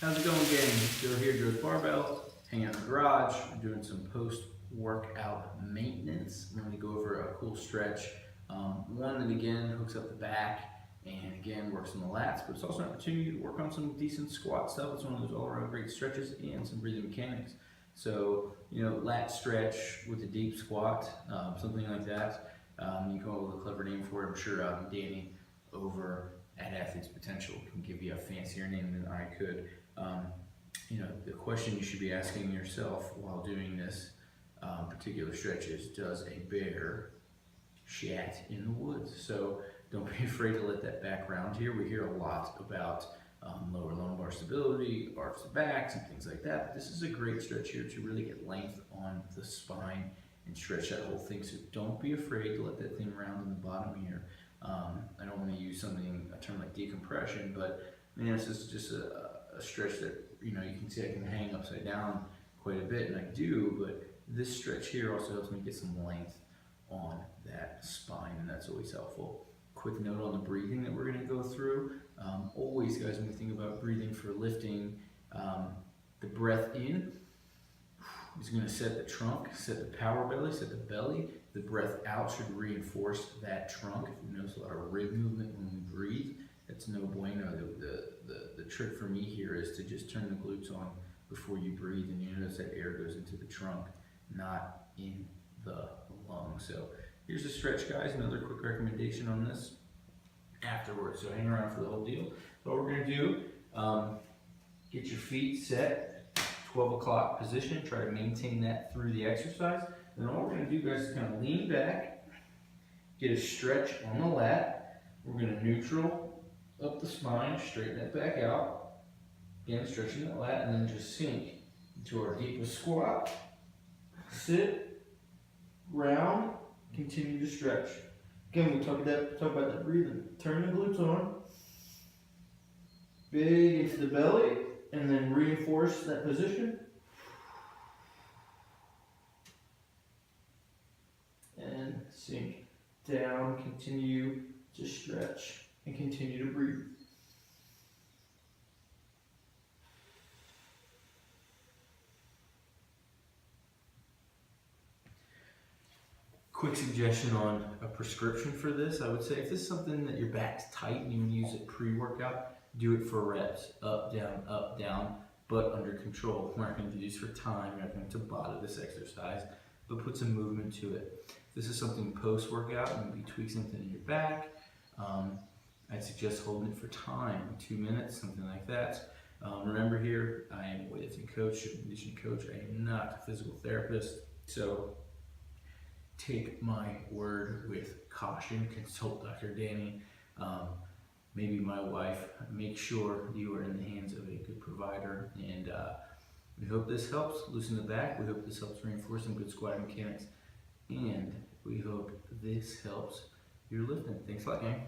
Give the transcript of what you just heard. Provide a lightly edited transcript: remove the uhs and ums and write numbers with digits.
How's it going, gang? Joe here, Joe's Barbell, hanging out in the garage. We're doing some post-workout maintenance. I'm going to go over a cool stretch. One that again hooks up the back and again works on the lats, but it's also an opportunity to work on some decent squat stuff. It's one of those all-around great stretches and some breathing mechanics. So, lat stretch with a deep squat, something like that. You come up with a clever name for it. I'm sure Danny over at Athletes Potential can give you a fancier name than I could. The question you should be asking yourself while doing this particular stretch is, does a bear shat in the woods? So don't be afraid to let that back round here. We hear a lot about lower lumbar stability, arch the backs, and things like that. But this is a great stretch here to really get length on the spine and stretch that whole thing. So don't be afraid to let that thing round in the bottom here. I don't want to use a term like decompression, but man, this is just a stretch that you can see I can hang upside down quite a bit, and I do, but this stretch here also helps me get some length on that spine, and that's always helpful. Quick note on the breathing that we're going to go through. Always, guys, when we think about breathing for lifting, the breath in is going to set the trunk, set the power belly, set the belly. The breath out should reinforce that trunk. If you notice a lot of rib movement when we breathe, that's no bueno. The trick for me here is to just turn the glutes on before you breathe, and you notice that air goes into the trunk, not in the lungs. So here's the stretch, guys. Another quick recommendation on this afterwards. So hang around for the whole deal. So what we're going to do, get your feet set, 12 o'clock position. Try to maintain that through the exercise. Then all we're going to do, guys, is kind of lean back, get a stretch on the lat. We're going to neutral up the spine, straighten that back out. Again, stretching that lat, and then just sink into our deepest squat. Sit, round, continue to stretch. Again, we talk about that breathing. Turn the glutes on, big into the belly, and then reinforce that position. And sink down, continue to stretch, and continue to breathe. Quick suggestion on a prescription for this. I would say if this is something that your back's tight and you want to use it pre-workout, do it for reps, up, down, but under control. We're not going to do this for time, we're not going to bother this exercise, but put some movement to it. If this is something post-workout, maybe tweak something in your back, I'd suggest holding it for time, 2 minutes, something like that. Remember here, I am a weightlifting coach, a conditioning coach. I am not a physical therapist, so take my word with caution. Consult Dr. Danny, maybe my wife. Make sure you are in the hands of a good provider, and we hope this helps loosen the back. We hope this helps reinforce some good squat mechanics, and we hope this helps your lifting. Thanks a lot, gang.